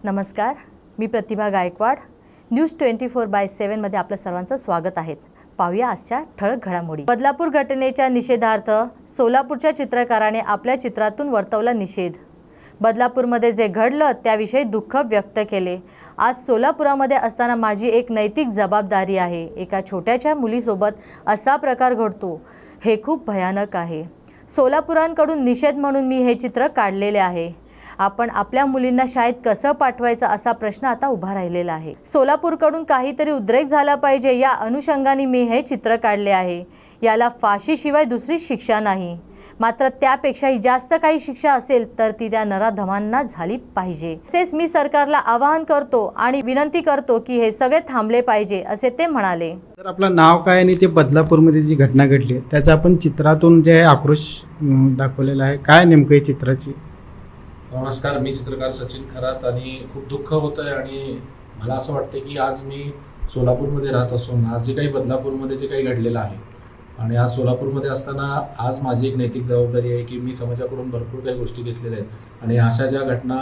नमस्कार, मी प्रतिभा गायकवाड. न्यूज 24/7 मध्ये आपलं सर्वांचं स्वागत आहे. पाहूया आजच्या ठळक घडामोडी. बदलापूर घटनेच्या निषेधार्थ सोलापूरच्या चित्रकाराने आपल्या चित्रातून वर्तवला निषेध. बदलापूरमध्ये जे घडलं त्याविषयी दुःख व्यक्त केले. आज सोलापुरामध्ये असताना माझी एक नैतिक जबाबदारी आहे. एका छोट्याशा मुलीसोबत असा प्रकार घडतो हे खूप भयानक आहे. सोलापुरांकडून निषेध म्हणून मी हे चित्र काढलेले आहे. आपण आपल्या मुलींना शाळेत कसं पाठवायचं असा प्रश्न आता उभा राहिलेला आहे. सोलापूरकडून काहीतरी उद्रेक झाला पाहिजे या अनुषंगाने मी हे चित्र काढले आहे. याला फाशीशिवाय दुसरी शिक्षा नाही, मात्र त्यापेक्षाही जास्त काही शिक्षा असेल तर ती त्या नराधमांना झाली पाहिजे. तसेच मी सरकारला आवाहन करतो आणि विनंती करतो की हे सगळे थांबले पाहिजे असे ते म्हणाले. तर आपलं नाव काय आणि ते बदलापूरमध्ये जी घटना घडली त्याचा आपण चित्रातून जे आक्रोश दाखवलेला आहे, काय नेमकं आहे चित्राची? नमस्कार, मी चित्रकार सचिन खरात आणि खूप दुःख होतं आहे आणि मला असं वाटतं की आज मी सोलापूरमध्ये राहत असून आज जे काही बदलापूरमध्ये जे काही घडलेलं आहे आणि आज सोलापूरमध्ये असताना आज माझी एक नैतिक जबाबदारी आहे की मी समाजाकडून भरपूर काही गोष्टी घेतलेल्या आहेत आणि अशा ज्या घटना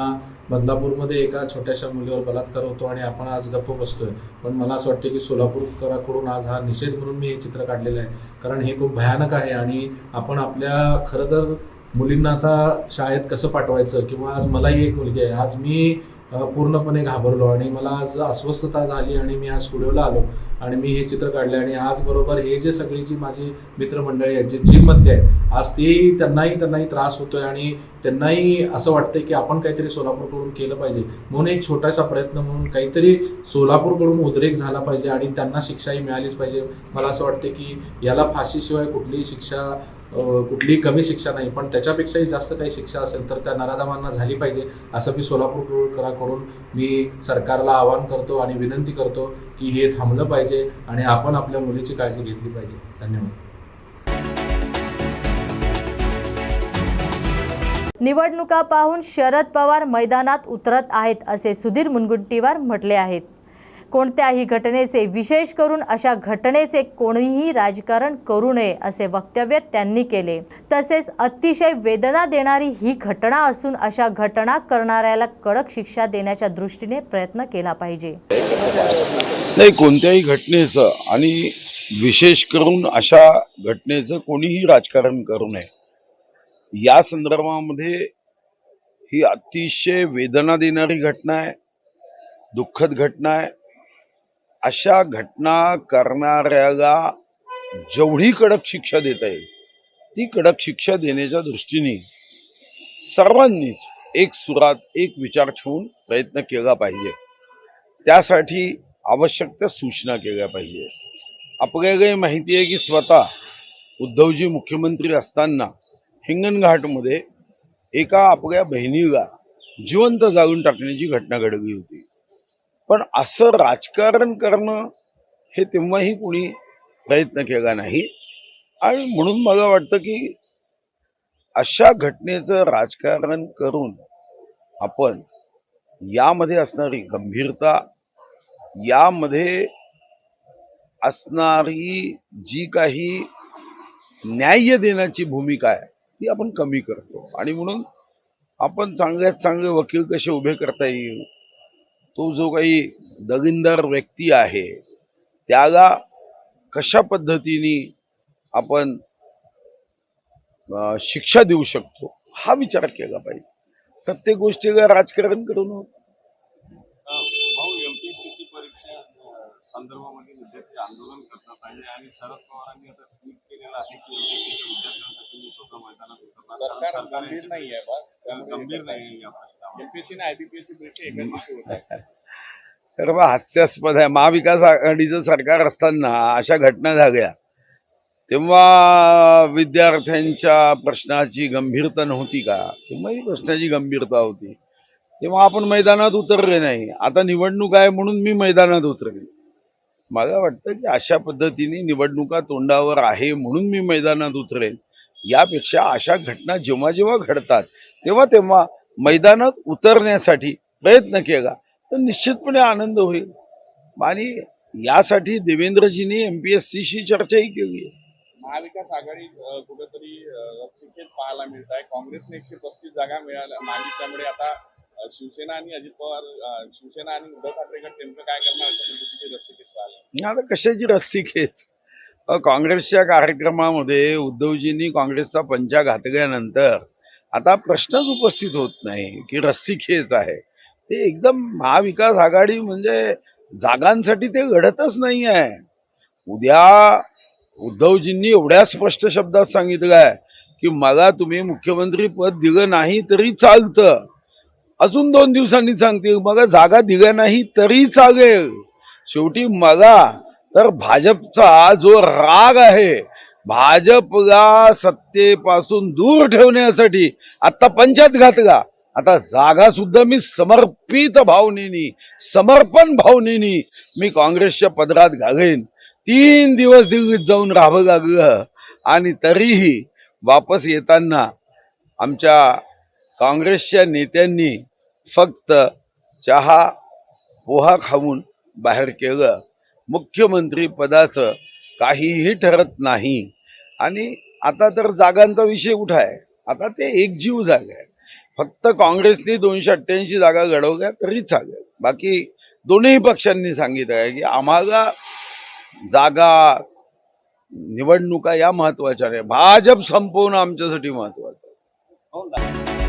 बदलापूरमध्ये एका छोट्याशा मुलीवर बलात्कार होतो आणि आपण आज गप्प बसतोय. पण मला असं वाटतं की सोलापूरकरांकडून आज हा निषेध म्हणून मी हे चित्र काढलेलं आहे, कारण हे खूप भयानक आहे आणि आपण आपल्या खरं तर मुलींना आता शाळेत कसं पाठवायचं किंवा आज मलाही एक मुलगी आहे. आज मी पूर्णपणे घाबरलो आणि मला आज अस्वस्थता झाली आणि मी आज स्टुडिओला आलो आणि मी हे चित्र काढले आणि आज बरोबर हे जे सगळी जी माझी मित्रमंडळी आहेत जे जिममधले आहेत आज तेही त्यांनाही त्रास होतोय आणि त्यांनाही असं वाटतंय की आपण काहीतरी सोलापूरकडून केलं पाहिजे. म्हणून एक छोटासा प्रयत्न म्हणून काहीतरी सोलापूरकडून उद्रेक झाला पाहिजे आणि त्यांना शिक्षाही मिळालीच पाहिजे. मला असं वाटतं की याला फाशीशिवाय कुठलीही शिक्षा कुठलीही कमी शिक्षा नाही, पण त्याच्यापेक्षाही जास्त काही शिक्षा असेल तर त्या नराधमांना झाली पाहिजे असं मी सोलापूरकरांकडून मी सरकारला आवाहन करतो आणि विनंती करतो की हे थांबलं पाहिजे आणि आपण आपल्या मुलीची काळजी घेतली पाहिजे. धन्यवाद. निवडणुका पाहून शरद पवार मैदानात उतरत आहेत असे सुधीर मुनगंटीवार म्हटले आहेत. कोणत्याही घटनेचे, विशेष करून अशा घटनेचे कोणीही राजकारण करू नये असे वक्तव्य त्यांनी केले. तसेच अतिशय वेदना देणारी ही घटना असून अशा घटना करणाऱ्याला कडक शिक्षा देण्याच्या दृष्टीने प्रयत्न केला पाहिजे. नाही, कोणत्याही घटनेचं आणि विशेष करून अशा घटनेचं कोणीही राजकारण करू नये. या संदर्भामध्ये ही अतिशय वेदना देणारी घटना आहे, दुःखद घटना आहे. अशा घटना करणाऱ्याला जेवढी कडक शिक्षा देता येईल ती कडक शिक्षा देण्याच्या दृष्टीने सर्वांनीच एक सुरात एक विचार ठेवून प्रयत्न केला पाहिजे. त्यासाठी आवश्यक त्या सूचना केल्या पाहिजे. आपल्यालाही माहिती आहे की स्वतः उद्धवजी मुख्यमंत्री असताना हिंगणघाटमध्ये एका आपल्या बहिणीला जिवंत जाळून टाकण्याची घटना घडली होती. पण असं राजकारण करणं हे तेव्हाही कोणी प्रयत्न केला नाही आणि म्हणून मला वाटतं की अशा घटनेचं राजकारण करून आपण यामध्ये असणारी गंभीरता, यामध्ये असणारी जी काही न्याय देण्याची भूमिका आहे ती आपण कमी करतो आणि म्हणून आपण चांगल्यात चांगले वकील कसे उभे करता येईल, तो जो काही दलिंदर व्यक्ती आहे त्याला कशा पद्धतीने आपण शिक्षा देऊ शकतो हा विचार केला पाहिजे. प्रत्येक गोष्टीला राजकारण करून एमपीएससीची परीक्षा संदर्भामध्ये विद्यार्थी आंदोलन करतात आहे आणि शरद पवारांनी आता ट्विट केलेलं आहे की एमपीएससीच्या विद्यार्थ्यांसाठी मी स्वतः मैदानात उतरणार. सरकार गंभीर नाही या प्रश्नावर. एमपीएससी आणि आयबीपीएससी परीक्षा एका दिवशी होत आहे. तर हास्यास्पद आहे. महाविकास आघाडीचं सरकार असताना अशा घटना झाल्या तेव्हा विद्यार्थ्यांच्या प्रश्नाची गंभीरता नव्हती का? तेव्हाही प्रश्नाची गंभीरता होती. तेव्हा आपण मैदानात उतरले नाही. आता निवडणूक आहे म्हणून मी मैदानात उतरेल. मला वाटतं की अशा पद्धतीने निवडणुका तोंडावर आहे म्हणून मी मैदानात उतरेल यापेक्षा अशा घटना जेव्हा जेव्हा घडतात तेव्हा तेव्हा मैदानात उतरण्यासाठी प्रयत्न केला तर निश्चितपणे आनंद होईल. आणि यासाठी देवेंद्रजींनी एमपीएससीशी चर्चाही केली आहे. महाविकास आघाडी कुठेतरी रस्सीखेच पाहायला मिळत आहे. काँग्रेसने 135 जागा मागितल्यामुळे आता शिवसेना आणि अजित पवार शिवसेना आणि उद्धव ठाकरे गट नेमकं काय करणार अशा पद्धतीची रस्सीखेच आली. आता कशाची रस्सी खेच. काँग्रेसच्या कार्यक्रमामध्ये उद्धवजींनी काँग्रेसचा पंचा घातल्यानंतर आता प्रश्नच उपस्थित होत नाही की रस्सी खेच आहे. ते एकदम महाविकास आघाडी म्हणजे जागांसाठी ते घडतच नाही आहे. उद्या उद्धवजींनी एवढ्या स्पष्ट शब्दात सांगितलं आहे की मला तुम्ही मुख्यमंत्री पद दिलं नाही तरी चालतं. अजून 2 दिवसांनी सांगतील मला जागा दिल्या नाही तरी चालेल. शेवटी मला तर भाजपचा जो राग आहे, भाजपला सत्तेपासून दूर ठेवण्यासाठी आता पंचायत घातला. आता जागा सुद्धा मी समर्पित भावनेनी, समर्पण भावनेनी मी काँग्रेसच्या पदरात घालेन. 3 दिवस दिल्लीत जाऊन राहावं लागलं आणि तरीही वापस येताना आमच्या काँग्रेसच्या नेत्यांनी फक्त चहा पोहा खाऊन बाहेर केलं. मुख्यमंत्री पदाचं काहीही ठरत नाही. आणि आता तर जागांचा विषय उठाय. आता ते एकजीव जागा आहे. फक्त काँग्रेसने 288 जागा लढवल्या तरी चालेल. बाकी दोन्ही पक्षांनी सांगितलं आहे की आम्हाला जागा निवडणुका या महत्वाच्या नाही, भाजप संपवणं आमच्यासाठी महत्वाचं आहे.